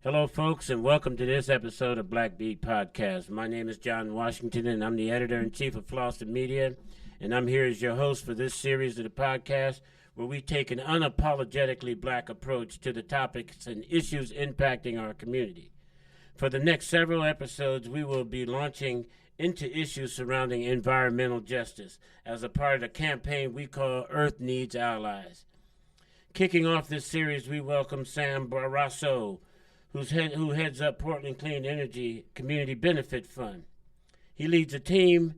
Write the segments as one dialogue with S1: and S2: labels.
S1: Hello, folks, and welcome to this episode of Black Beat Podcast. My name is John Washington, and I'm the editor-in-chief of Flossin Media, and I'm here as your host for this series of the podcast where we take an unapologetically black approach to the topics and issues impacting our community. For the next several episodes, we will be launching into issues surrounding environmental justice as a part of the campaign we call Earth Needs Allies. Kicking off this series, we welcome Sam Baraso, who heads up Portland Clean Energy Community Benefit Fund. He leads a team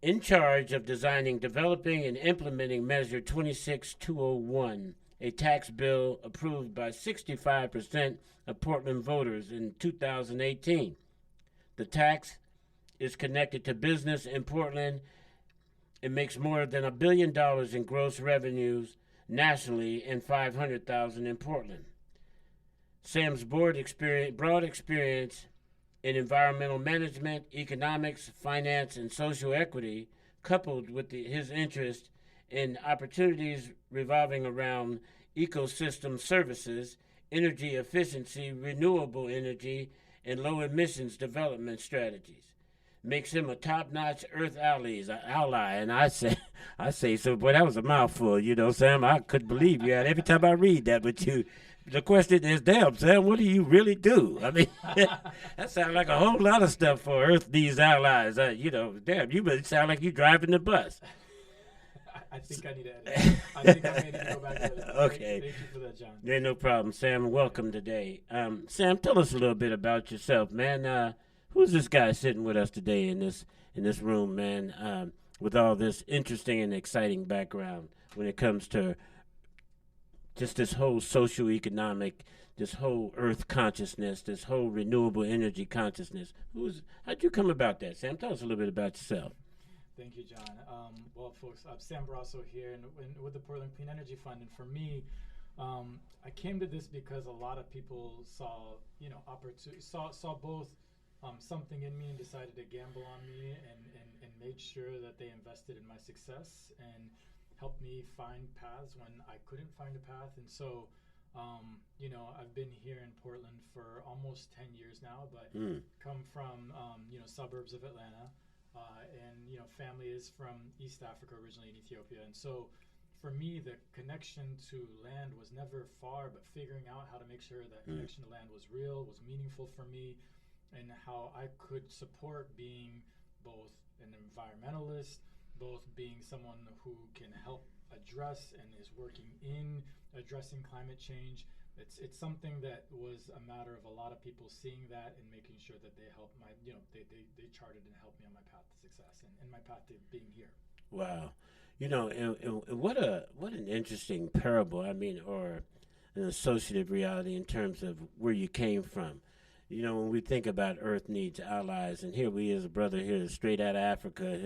S1: in charge of designing, developing, and implementing Measure 26201, a tax bill approved by 65% of Portland voters in 2018. The tax is connected to business in Portland. It makes more than $1 billion in gross revenues nationally and $500,000 in Portland. Sam's broad experience in environmental management, economics, finance, and social equity, coupled with his interest in opportunities revolving around ecosystem services, energy efficiency, renewable energy, and low emissions development strategies, makes him a top-notch Earth ally. And I say so. Boy, that was a mouthful, Sam. I couldn't believe you. And every time I read that, the question is, damn, Sam, what do you really do? I mean, that sounds like a whole lot of stuff for Earth Needs Allies. Damn, you sound like you driving the bus.
S2: I think I need to edit. I think I may need to go back to edit.
S1: Okay.
S2: Thank you for that, John.
S1: Yeah, no problem, Sam. Welcome today. Sam, tell us a little bit about yourself, man. Who's this guy sitting with us today in this room, man, with all this interesting and exciting background when it comes to just this whole socio-economic, this whole earth consciousness, this whole renewable energy consciousness? How'd you come about that, Sam? Tell us a little bit about yourself.
S2: Thank you, John. Well, folks, I'm Sam Baraso here and with the Portland Clean Energy Fund. And for me, I came to this because a lot of people saw both something in me and decided to gamble on me and made sure that they invested in my success and helped me find paths when I couldn't find a path. And so, I've been here in Portland for almost 10 years now, but come from, suburbs of Atlanta. And family is from East Africa, originally in Ethiopia. And so for me, the connection to land was never far, but figuring out how to make sure that connection to land was real, was meaningful for me, and how I could support being both an environmentalist, both being someone who can help address and is working in addressing climate change. It's something that was a matter of a lot of people seeing that and making sure that they helped they charted and helped me on my path to success and my path to being here.
S1: Wow. And what an interesting parable, or an associative reality in terms of where you came from. When we think about Earth Needs Allies, and here we is, a brother here straight out of Africa,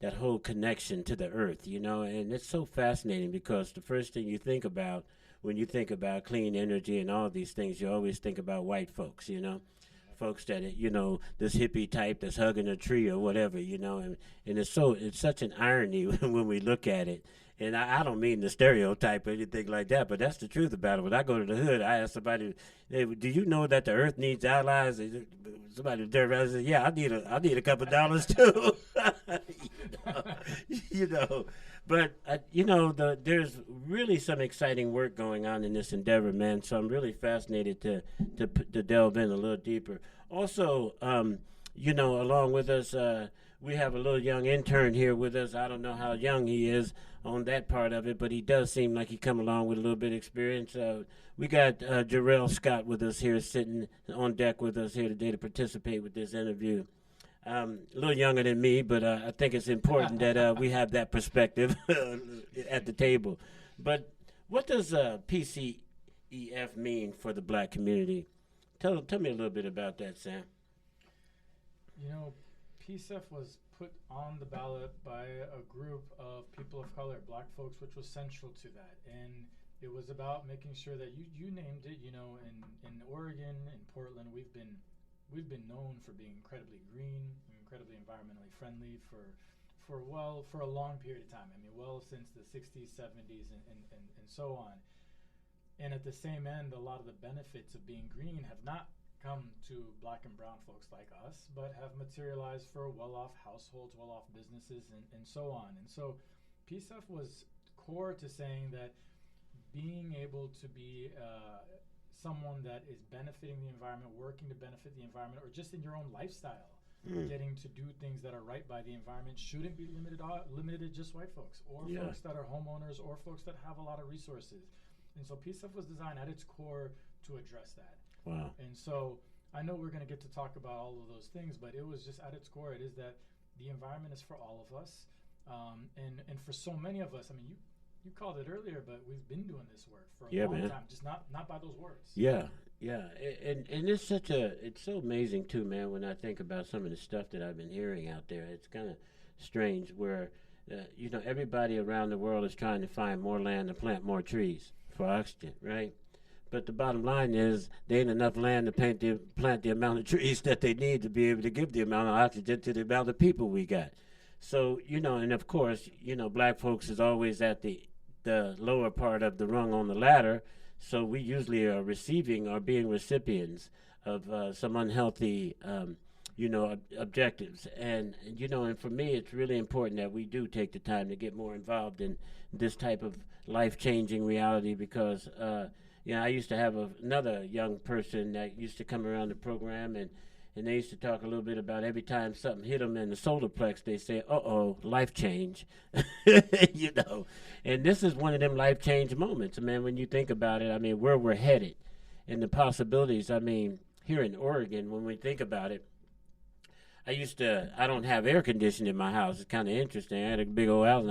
S1: that whole connection to the earth, and it's so fascinating because the first thing you think about when you think about clean energy and all these things, you always think about white folks, folks that, this hippie type that's hugging a tree or whatever, and it's such an irony when we look at it. And I don't mean the stereotype or anything like that, but that's the truth about it. When I go to the hood, I ask somebody, hey, do you know that the earth needs allies? Somebody there says, yeah, I need a couple dollars too. But there's really some exciting work going on in this endeavor, man. So I'm really fascinated to delve in a little deeper. Also, along with us, we have a little young intern here with us. I don't know how young he is on that part of it, but he does seem like he come along with a little bit of experience. We got Jarrell Scott with us here, sitting on deck with us here today to participate with this interview. A little younger than me, but I think it's important that we have that perspective at the table. But what does PCEF mean for the black community? Tell me a little bit about that, Sam.
S2: PCEF was put on the ballot by a group of people of color, black folks, which was central to that. And it was about making sure that you named it, in Oregon, in Portland, we've been known for being incredibly green, incredibly environmentally friendly for a long period of time. Well since the 60s, 70s, and so on. And at the same end, a lot of the benefits of being green have not come to black and brown folks like us, but have materialized for well-off households, well-off businesses, and so on. And so PCEF was core to saying that being able to be someone that is benefiting the environment, working to benefit the environment, or just in your own lifestyle, getting to do things that are right by the environment shouldn't be limited to just white folks or folks that are homeowners or folks that have a lot of resources. And so PCEF was designed at its core to address that.
S1: Wow.
S2: And so I know we're going to get to talk about all of those things, but it was just at its core, it is that the environment is for all of us. And for so many of us, I mean, you called it earlier, but we've been doing this work for a long time, just not by those words.
S1: Yeah. And it's so amazing too, man, when I think about some of the stuff that I've been hearing out there. It's kind of strange where, everybody around the world is trying to find more land to plant more trees for oxygen, right? But the bottom line is there ain't enough land to plant the amount of trees that they need to be able to give the amount of oxygen to the amount of people we got. So, and of course, black folks is always at the lower part of the rung on the ladder. So we usually are receiving or being recipients of some unhealthy, objectives. And for me, it's really important that we do take the time to get more involved in this type of life-changing reality because, I used to have another young person that used to come around the program and they used to talk a little bit about every time something hit them in the solar plex, they say, life change, And this is one of them life change moments, man, when you think about it, I mean, where we're headed and the possibilities, I mean, here in Oregon, when we think about it, I don't have air conditioning in my house. It's kind of interesting. I had a big old house,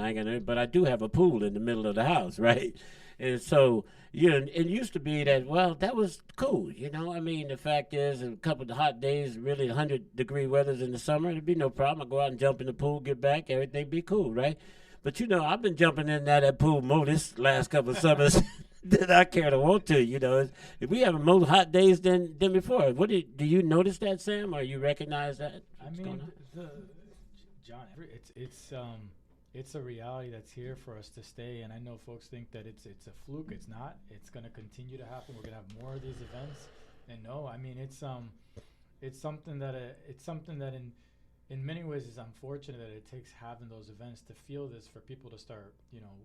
S1: but I do have a pool in the middle of the house, right? And so, it used to be that, well, that was cool, I mean, the fact is, a couple of hot days, really 100-degree weathers in the summer, there'd be no problem. I go out and jump in the pool, get back, everything be cool, right? But, I've been jumping in that pool more this last couple of summers than I care to want to, If we have more hot days than before. Do you notice that, Sam, or you recognize that?
S2: John, it's a reality that's here for us to stay, and I know folks think that it's a fluke. It's not. It's going to continue to happen. We're going to have more of these events, and no, I mean it's something that in many ways is unfortunate that it takes having those events to feel this for people to start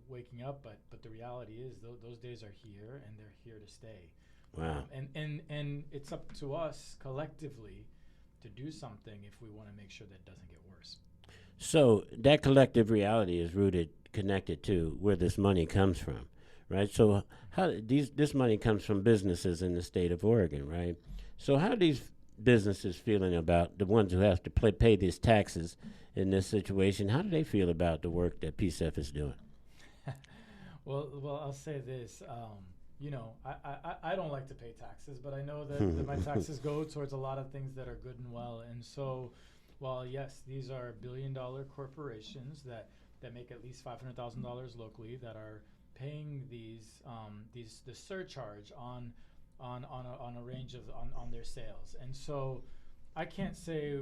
S2: waking up. But the reality is those days are here and they're here to stay.
S1: Wow.
S2: And it's up to us collectively to do something if we want to make sure that doesn't get worse.
S1: So that collective reality is connected to where this money comes from, right? So this money comes from businesses in the state of Oregon, right? So how are these businesses feeling about the ones who have to pay these taxes in this situation? How do they feel about the work that PCEF is doing?
S2: Well, I'll say this. I don't like to pay taxes, but I know that my taxes go towards a lot of things that are good and well. And so, while yes, these are billion-dollar corporations that make at least $500,000 locally that are paying the surcharge on a range of on their sales. And so I can't say,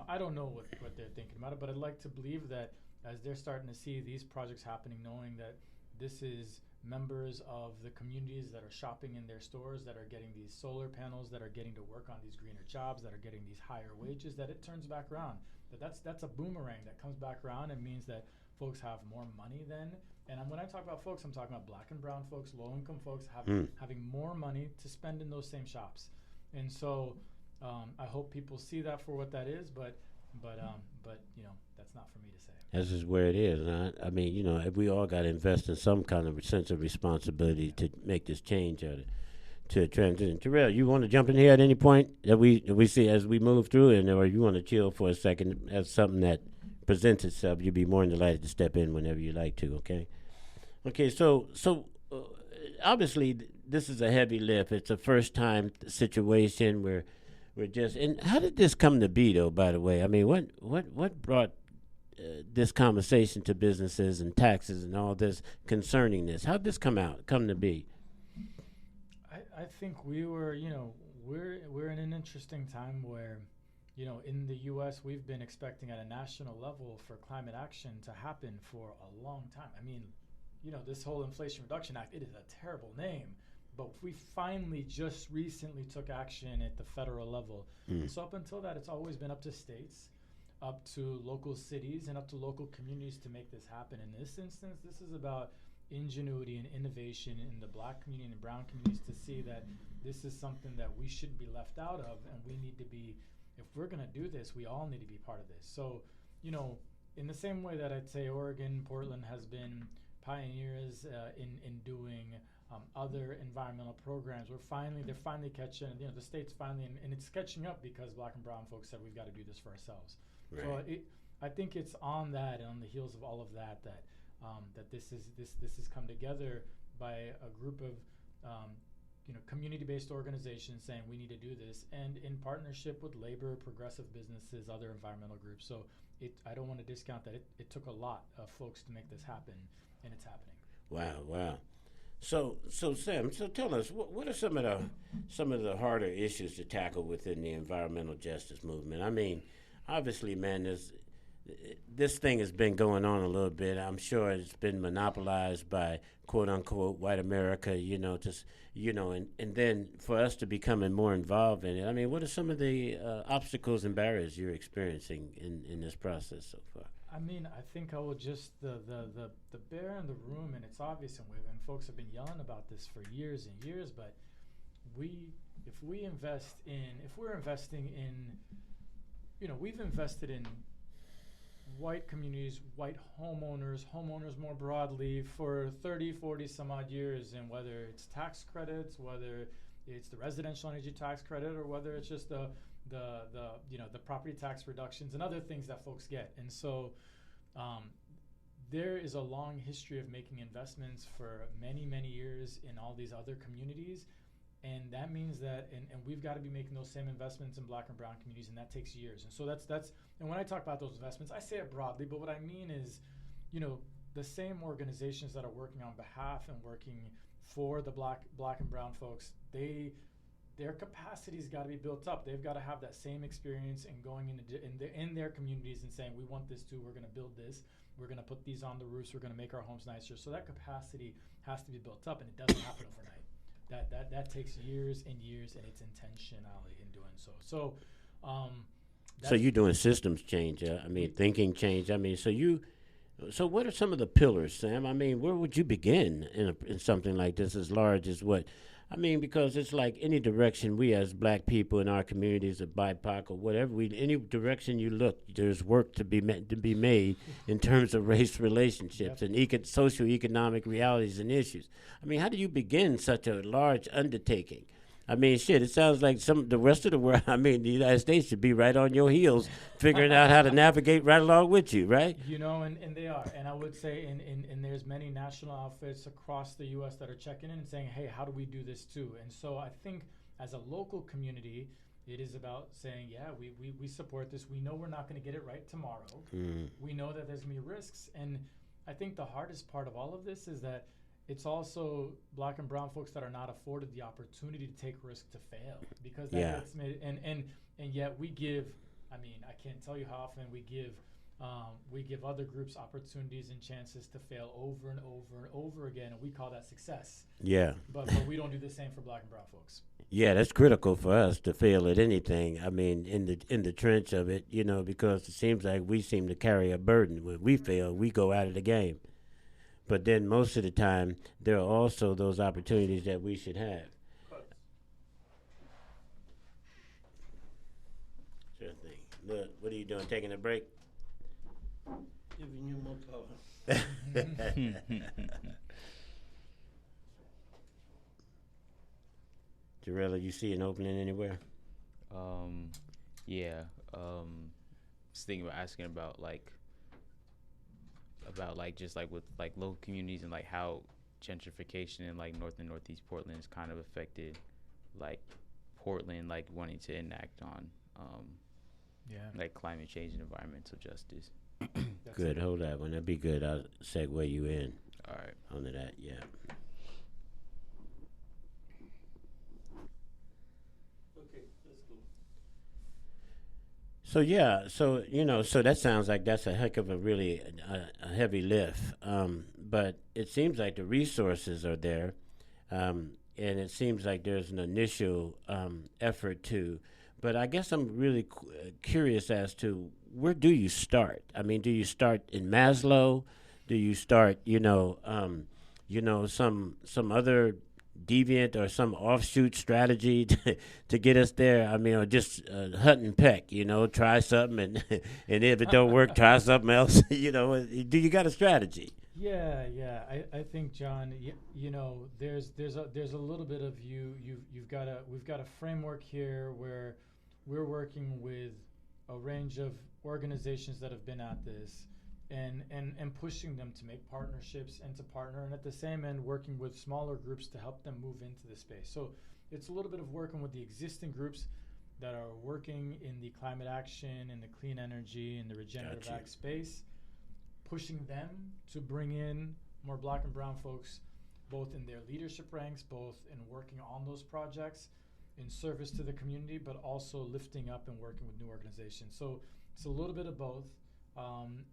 S2: I don't know what they're thinking about it, but I'd like to believe that as they're starting to see these projects happening, knowing that this is members of the communities that are shopping in their stores, that are getting these solar panels, that are getting to work on these greener jobs, that are getting these higher wages, that it turns back around. That's a boomerang that comes back around and means that folks have more money then. And when I talk about folks, I'm talking about black and brown folks, low-income folks having more money to spend in those same shops. And so I hope people see that for what that is, but that's not for me to say.
S1: This is where it is. Huh? I mean, we all got to invest in some kind of sense of responsibility to make this change to transition. Terrell, you want to jump in here at any point that we see as we move through it, or you want to chill for a second as something that presents itself? You'd be more than delighted to step in whenever you like to, okay? Okay, so obviously this is a heavy lift. It's a first-time situation where we're just – and how did this come to be, though, by the way? I mean, what brought this conversation to businesses and taxes and all this concerning this? How did this come to be?
S2: I think we're in an interesting time where, in the U.S. we've been expecting at a national level for climate action to happen for a long time. I mean, this whole Inflation Reduction Act, it is a terrible name, but we finally just recently took action at the federal level. So up until that, it's always been up to states, up to local cities, and up to local communities to make this happen. In this instance, this is about ingenuity and innovation in the Black community and brown communities to see that this is something that we shouldn't be left out of, and we need to be, if we're going to do this, we all need to be part of this. So, you know, in the same way that I'd say Oregon, Portland has been pioneers in doing other environmental programs, they're finally catching, you know, the state's finally, and it's catching up because Black and brown folks said we've got to do this for ourselves. Right. So I think it's on that and on the heels of all of that that this has come together by a group of you know, community-based organizations saying we need to do this, and in partnership with labor, progressive businesses, other environmental groups. So I don't want to discount that. It took a lot of folks to make this happen, and it's happening.
S1: Wow. So Sam, so tell us, what are some of the harder issues to tackle within the environmental justice movement? I mean, obviously, man, this thing has been going on a little bit. I'm sure it's been monopolized by quote unquote white America, and then for us to becoming more involved in it. I mean, what are some of the obstacles and barriers you're experiencing in this process so far?
S2: I mean, I think I will just the bear in the room, and it's obvious, and folks have been yelling about this for years and years. But if we're investing in, you know, we've invested in white communities, white homeowners more broadly for 30, 40 some odd years, and whether it's tax credits, whether it's the residential energy tax credit, or whether it's just the property tax reductions and other things that folks get. And so there is a long history of making investments for many, many years in all these other communities. And that means that, and we've got to be making those same investments in Black and brown communities, and that takes years. And so that's, and when I talk about those investments, I say it broadly, but what I mean is, you know, the same organizations that are working on behalf and working for the Black and brown folks, their capacity's got to be built up. They've got to have that same experience in going in their communities and saying, we want this too, we're going to build this, we're going to put these on the roofs, we're going to make our homes nicer. So that capacity has to be built up, and it doesn't happen overnight. That takes years and years, and it's intentionality in doing so. So
S1: you're doing systems change, I mean, thinking change. I mean, so what are some of the pillars, Sam? I mean, where would you begin in something like this as large as what? I mean, because it's like any direction we as Black people in our communities, or BIPOC or whatever, any direction you look, there's work to be made in terms of race relationships and socioeconomic realities and issues. I mean, how do you begin such a large undertaking? I mean, shit, it sounds like the rest of the world, I mean, the United States should be right on your heels, figuring out how to navigate right along with you, right?
S2: You know, and they are. And I would say, and there's many national outfits across the U.S. that are checking in and saying, hey, how do we do this too? And so I think as a local community, it is about saying, yeah, we support this. We know we're not going to get it right tomorrow. We know that there's going to be risks. And I think the hardest part of all of this is that it's also Black and brown folks that are not afforded the opportunity to take risk to fail, because that gets made, and yet we give, I mean, I can't tell you how often we give other groups opportunities and chances to fail over and over and over again, and we call that success.
S1: Yeah.
S2: But we don't do the same for Black and brown folks.
S1: Yeah, that's critical for us to fail at anything. I mean, in the trench of it, you know, because it seems like we seem to carry a burden. When we fail, we go out of the game. But then most of the time, there are also those opportunities that we should have. Sure thing. Look, what are you doing? Taking a break?
S3: Giving you more power.
S1: Jarella, you see an opening anywhere?
S4: Yeah. Just thinking about asking about just like with like local communities and like how gentrification in like North and Northeast Portland has kind of affected like Portland, like wanting to enact on like climate change and environmental justice.
S1: Good, hold that one. That'd be good. I'll segue you in.
S4: All right.
S1: Onto that, yeah.
S3: Okay, let's go.
S1: So yeah, so that sounds like that's a heck of a really a heavy lift. But it seems like the resources are there. and it seems like there's an initial effort to. But I guess I'm really curious as to where do you start? I mean, do you start in Maslow? Do you start, some other deviant or some offshoot strategy to get us there? I mean, or just hunt and peck, try something, and and if it don't work, try something else. Do you got a strategy?
S2: Yeah. I think, John, there's a little bit of we've got a framework here where we're working with a range of organizations that have been at this and pushing them to make partnerships and to partner, and at the same end working with smaller groups to help them move into the space. So it's a little bit of working with the existing groups that are working in the climate action, in the clean energy, in the regenerative ag space, pushing them to bring in more Black and brown folks, both in their leadership ranks, both in working on those projects in service to the community, but also lifting up and working with new organizations. So it's a little bit of both, and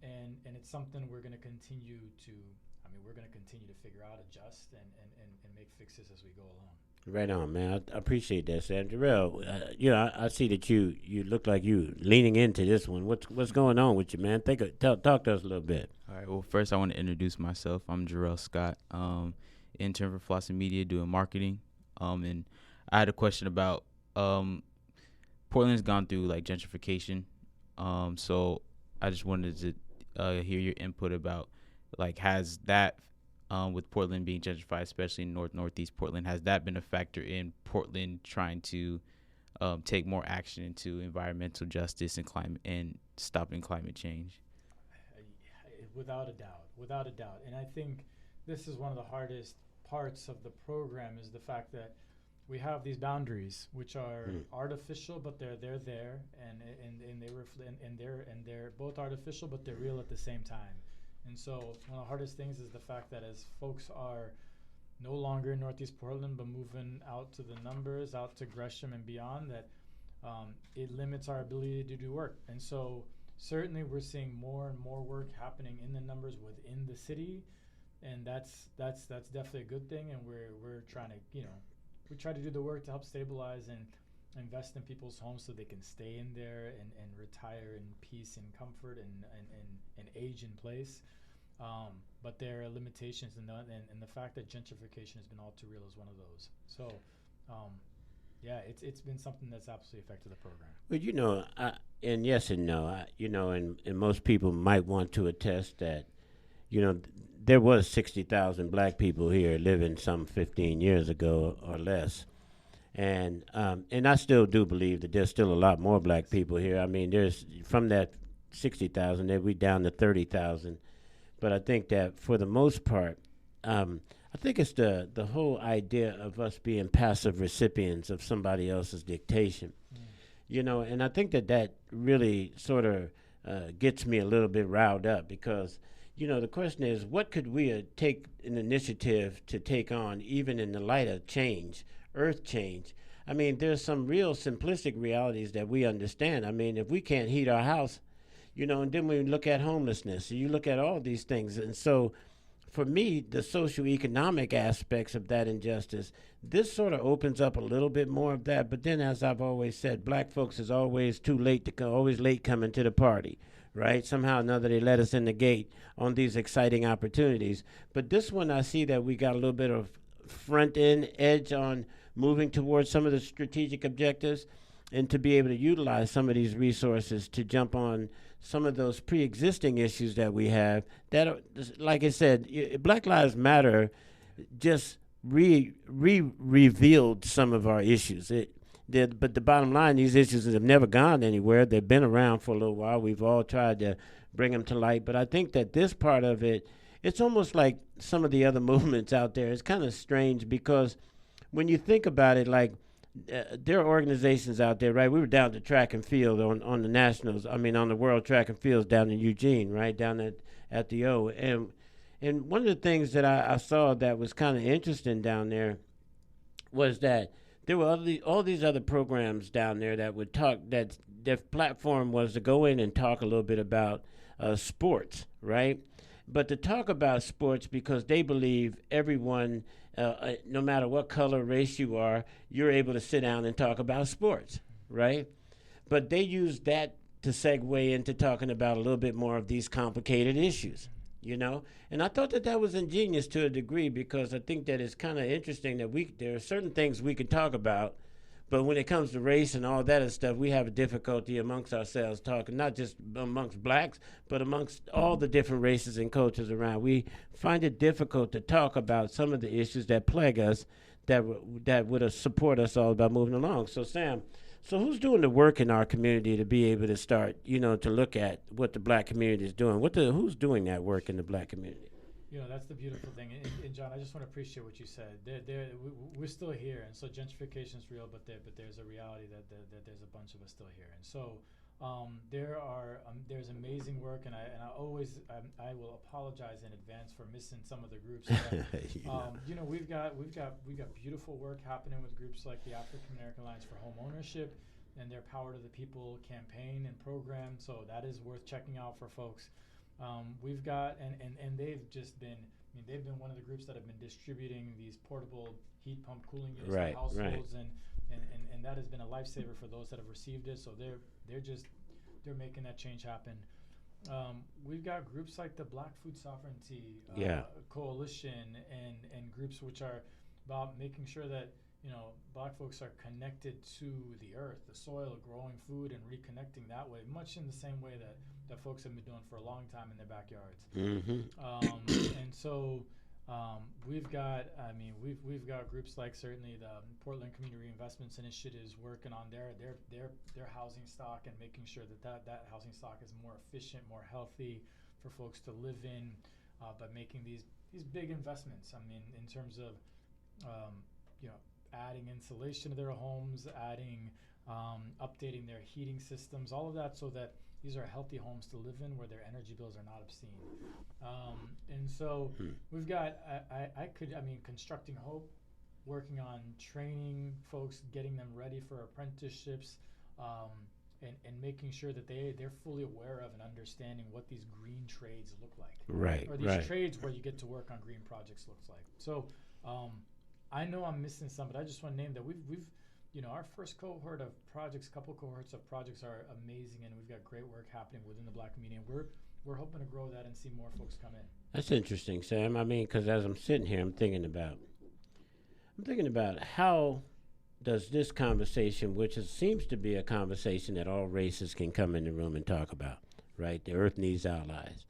S2: it's something we're going to continue to. We're going to continue to figure out, adjust, and make fixes as we go along.
S1: Right on, man. I appreciate that, Sam. Jarrell, I see that you look like you leaning into this one. What's going on with you, man? Talk to us a little bit.
S4: All right. Well, first I want to introduce myself. I'm Jarrell Scott, intern for Flossin Media, doing marketing. And I had a question about Portland's gone through like gentrification. So I just wanted to hear your input about like has that with Portland being gentrified, especially in northeast Portland, has that been a factor in Portland trying to take more action into environmental justice and climate and stopping climate change?
S2: Without a doubt. And I think this is one of the hardest parts of the program is the fact that we have these boundaries which are artificial, but they're there, and they're both artificial, but they're real at the same time. And so one of the hardest things is the fact that as folks are no longer in Northeast Portland, but moving out to the numbers, out to Gresham and beyond, that it limits our ability to do work. And so certainly we're seeing more and more work happening in the numbers within the city, and that's definitely a good thing. And we're trying to, we try to do the work to help stabilize and invest in people's homes so they can stay in there and retire in peace and comfort and age in place. But there are limitations, and the fact that gentrification has been all too real is one of those. So, it's been something that's absolutely affected the program.
S1: Well, and yes and no. And most people might want to attest that, there was 60,000 black people here living some 15 years ago or less. And I still do believe that there's still a lot more black people here. I mean, there's from that 60,000, we down to 30,000. But I think that for the most part, I think it's the whole idea of us being passive recipients of somebody else's dictation. And I think that really sort of gets me a little bit riled up because, the question is, what could we take an initiative to take on, even in the light of change, earth change? I mean, there's some real simplistic realities that we understand. I mean, if we can't heat our house, and then we look at homelessness, you look at all these things. And so for me, the socioeconomic aspects of that injustice, this sort of opens up a little bit more of that. But then, as I've always said, black folks is always too late to come, always late coming to the party, right? Somehow or another, they let us in the gate on these exciting opportunities. But this one, I see that we got a little bit of front-end edge on moving towards some of the strategic objectives and to be able to utilize some of these resources to jump on some of those pre-existing issues that we have that are, like I said, Black Lives Matter just revealed some of our issues. But the bottom line, these issues have never gone anywhere. They've been around for a little while. We've all tried to bring them to light. But I think that this part of it, it's almost like some of the other movements out there. It's kind of strange because when you think about it, like, there are organizations out there, right? We were down to track and field on the nationals. I mean, on the world track and fields down in Eugene, right down at the O. And one of the things that I saw that was kind of interesting down there was that there were all these other programs down there that would talk. That their platform was to go in and talk a little bit about sports, right? but to talk about sports because they believe everyone, no matter what color, race you are, you're able to sit down and talk about sports, right? But they use that to segue into talking about a little bit more of these complicated issues, you know? And I thought that that was ingenious to a degree because I think that it's kind of interesting that there are certain things we can talk about, but when it comes to race and all that and stuff, we have a difficulty amongst ourselves talking, not just amongst blacks, but amongst all the different races and cultures around. We find it difficult to talk about some of the issues that plague us that would support us all about moving along. So, Sam, so who's doing the work in our community to be able to start, to look at what the black community is doing? Who's doing that work in the black community?
S2: That's the beautiful thing. And John, I just want to appreciate what you said. We're still here, and so gentrification is real, but there's a reality that there's a bunch of us still here. And so there's amazing work, and I will apologize in advance for missing some of the groups. But, we've got beautiful work happening with groups like the African American Alliance for Home Ownership and their Power to the People campaign and program. So that is worth checking out for folks. We've got and they've just been they've been one of the groups that have been distributing these portable heat pump cooling units to households, and that has been a lifesaver for those that have received it. So they're making that change happen. We've got groups like the Black Food Sovereignty Coalition and groups which are about making sure that black folks are connected to the earth, the soil, growing food, and reconnecting that way, much in the same way that folks have been doing for a long time in their backyards. And so we've got groups like certainly the Portland Community Reinvestments Initiatives working on their housing stock and making sure that housing stock is more efficient, more healthy for folks to live in, by making these big investments. In terms of adding insulation to their homes, updating their heating systems, all of that, so that these are healthy homes to live in where their energy bills are not obscene. And so we've got, Constructing Hope, working on training folks, getting them ready for apprenticeships, and making sure that they're fully aware of and understanding what these green trades look like.
S1: Right.
S2: Or these trades where you get to work on green projects looks like. So I know I'm missing some, but I just want to name that we've our first cohort of projects, couple cohorts of projects are amazing, and we've got great work happening within the black community. And we're hoping to grow that and see more folks come in. That's
S1: interesting, Sam. Because as I'm sitting here, I'm thinking about how does this conversation, which seems to be a conversation that all races can come in the room and talk about, right? The earth needs allies,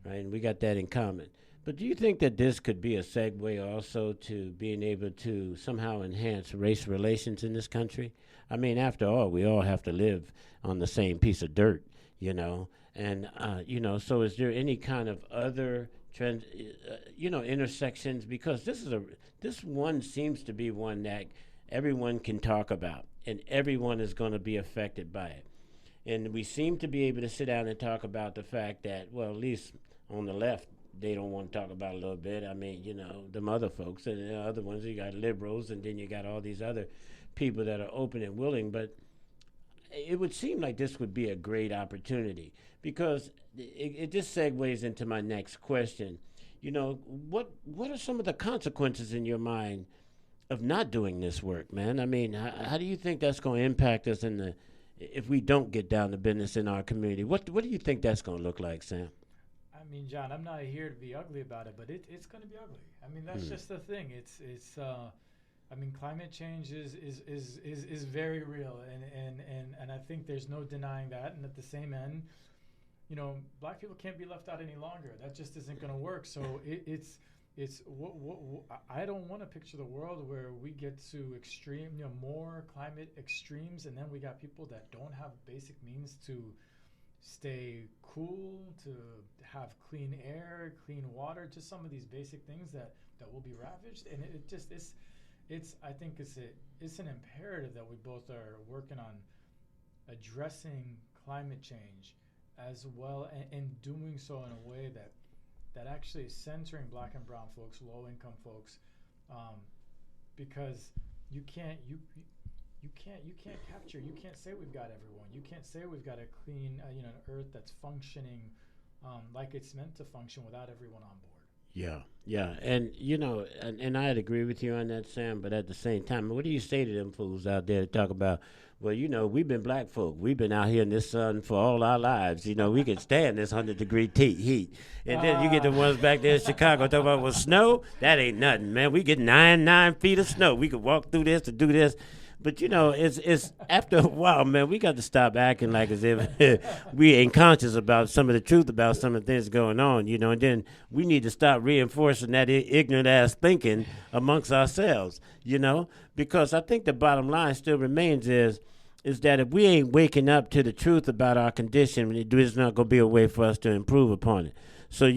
S1: right? And we got that in common. But do you think that this could be a segue also to being able to somehow enhance race relations in this country? After all, we all have to live on the same piece of dirt, And, so is there any kind of other trend, intersections? Because this one seems to be one that everyone can talk about, and everyone is going to be affected by it. And we seem to be able to sit down and talk about the fact that, well, at least on the left, they don't want to talk about a little bit. Them other folks and the other ones, you got liberals, and then you got all these other people that are open and willing. But it would seem like this would be a great opportunity, because it just segues into my next question. What are some of the consequences in your mind of not doing this work, man? How do you think that's going to impact us if we don't get down to business in our community? What do you think that's going to look like, Sam?
S2: John, I'm not here to be ugly about it, but it's going to be ugly. That's just the thing. Climate change is very real, and I think there's no denying that. And at the same end, black people can't be left out any longer. That just isn't going to work. So I don't want to picture the world where we get to extreme, more climate extremes, and then we got people that don't have basic means to stay cool, to have clean air, clean water, just some of these basic things that will be ravaged. And I think it's an imperative that we both are working on addressing climate change as well, and doing so in a way that actually is centering black and brown folks, low income folks, because you can't say we've got everyone. You can't say we've got a clean, an earth that's functioning like it's meant to function without everyone on board.
S1: Yeah. And, and I'd agree with you on that, Sam, but at the same time, what do you say to them fools out there that talk about, well, we've been black folk. We've been out here in this sun for all our lives. We can stand this 100-degree heat. And then you get the ones back there in Chicago talking about, well, snow? That ain't nothing, man. We get 9 feet of snow. We could walk through this to do this. But, it's after a while, man, we got to stop acting like as if we ain't conscious about some of the truth about some of the things going on, and then we need to stop reinforcing that ignorant-ass thinking amongst ourselves, because I think the bottom line still remains is that if we ain't waking up to the truth about our condition, there's not going to be a way for us to improve upon it. So,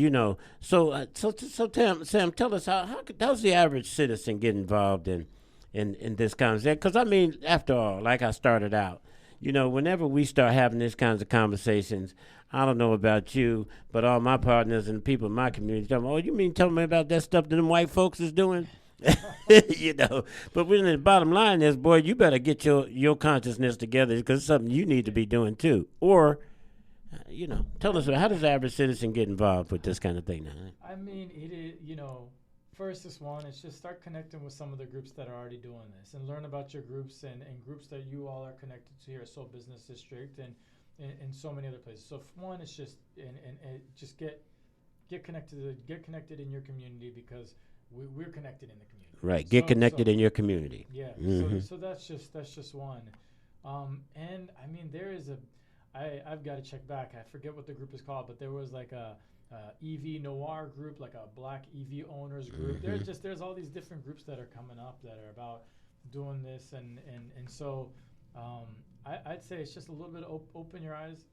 S1: Sam, tell us, how's the average citizen get involved in this kind of thing? Because, after all, like I started out, whenever we start having these kinds of conversations, I don't know about you, but all my partners and the people in my community tell me, oh, you mean tell me about that stuff that them white folks is doing? But when the bottom line is, boy, you better get your consciousness together because it's something you need to be doing too. Or, tell us, how does the average citizen get involved with this kind of thing now?
S2: It is, first is it's just start connecting with some of the groups that are already doing this and learn about your groups and groups that you all are connected to here, Soul Business District and so many other places. So one is just just get connected in your community because we're connected in the community.
S1: Right. Get connected in your community.
S2: Yeah.
S1: Mm-hmm.
S2: So that's just one. And there is I've got to check back. I forget what the group is called, but there was like a EV Noir group, like a Black EV owners group.
S1: Mm-hmm.
S2: There's all these different groups that are coming up that are about doing this, and so I'd say it's just a little bit open your eyes,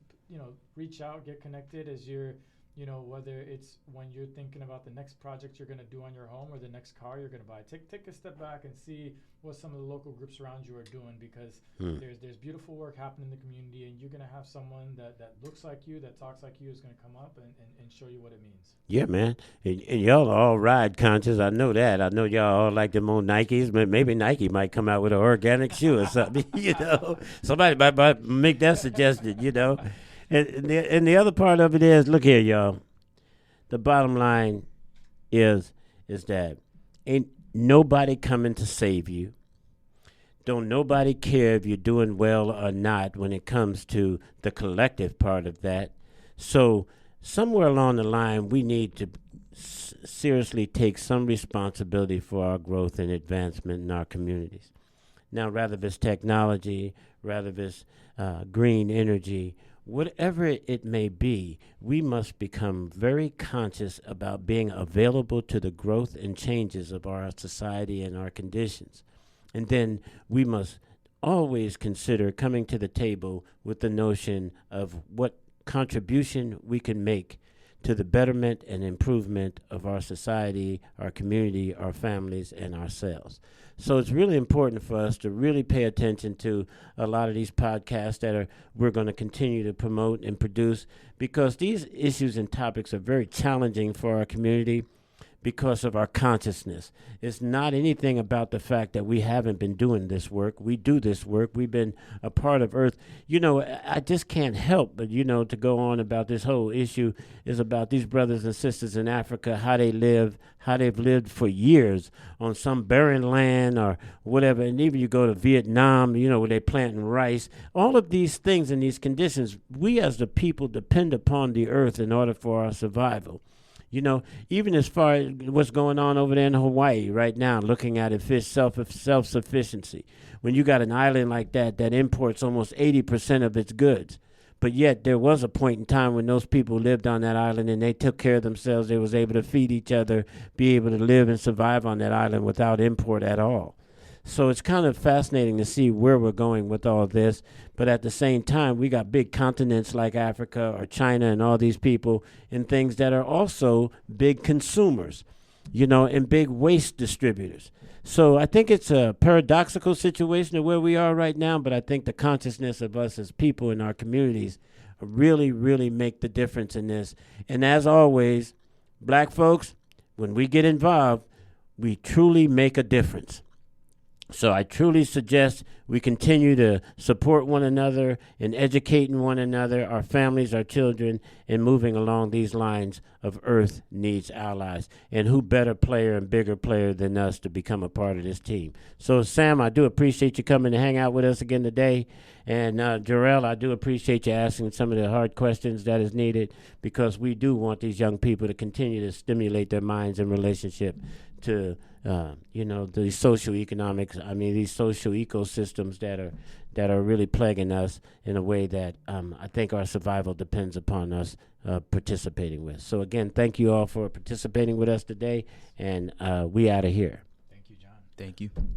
S2: reach out, get connected as you're, whether it's when you're thinking about the next project you're going to do on your home or the next car you're going to buy. Take a step back and see what some of the local groups around you are doing because there's beautiful work happening in the community, and you're going to have someone that looks like you, that talks like you, is going to come up and show you what it means.
S1: Yeah, man. And y'all are all ride conscious. I know that. I know y'all all like them old Nikes, but maybe Nike might come out with an organic shoe or something, Somebody might make that suggestion, And the other part of it is, look here, y'all. The bottom line is that ain't nobody coming to save you. Don't nobody care if you're doing well or not when it comes to the collective part of that. So somewhere along the line, we need to seriously take some responsibility for our growth and advancement in our communities. Now, rather if it's technology, rather if it's green energy, whatever it may be, we must become very conscious about being available to the growth and changes of our society and our conditions. And then we must always consider coming to the table with the notion of what contribution we can make to the betterment and improvement of our society, our community, our families, and ourselves. So it's really important for us to really pay attention to a lot of these podcasts that we're going to continue to promote and produce, because these issues and topics are very challenging for our community because of our consciousness. It's not anything about the fact that we haven't been doing this work. We do this work. We've been a part of Earth. I just can't help but, to go on about this whole issue is about these brothers and sisters in Africa, how they live, how they've lived for years on some barren land or whatever. And even you go to Vietnam, where they're planting rice. All of these things and these conditions, we as the people depend upon the earth in order for our survival. Even as far as what's going on over there in Hawaii right now, looking at it, fish self-sufficiency. When you got an island like that imports almost 80% of its goods, but yet there was a point in time when those people lived on that island and they took care of themselves. They was able to feed each other, be able to live and survive on that island without import at all. So it's kind of fascinating to see where we're going with all this. But at the same time, we got big continents like Africa or China and all these people and things that are also big consumers, and big waste distributors. So I think it's a paradoxical situation of where we are right now, but I think the consciousness of us as people in our communities really, really make the difference in this. And as always, black folks, when we get involved, we truly make a difference. So I truly suggest we continue to support one another in educating one another, our families, our children, and moving along these lines of Earth needs allies. And who better player and bigger player than us to become a part of this team? So, Sam, I do appreciate you coming to hang out with us again today. And Jarrell, I do appreciate you asking some of the hard questions that is needed, because we do want these young people to continue to stimulate their minds in relationship to the social ecosystems that are really plaguing us in a way that I think our survival depends upon us participating with. So again, thank you all for participating with us today, and we out of here.
S2: Thank you, John.
S4: Thank you.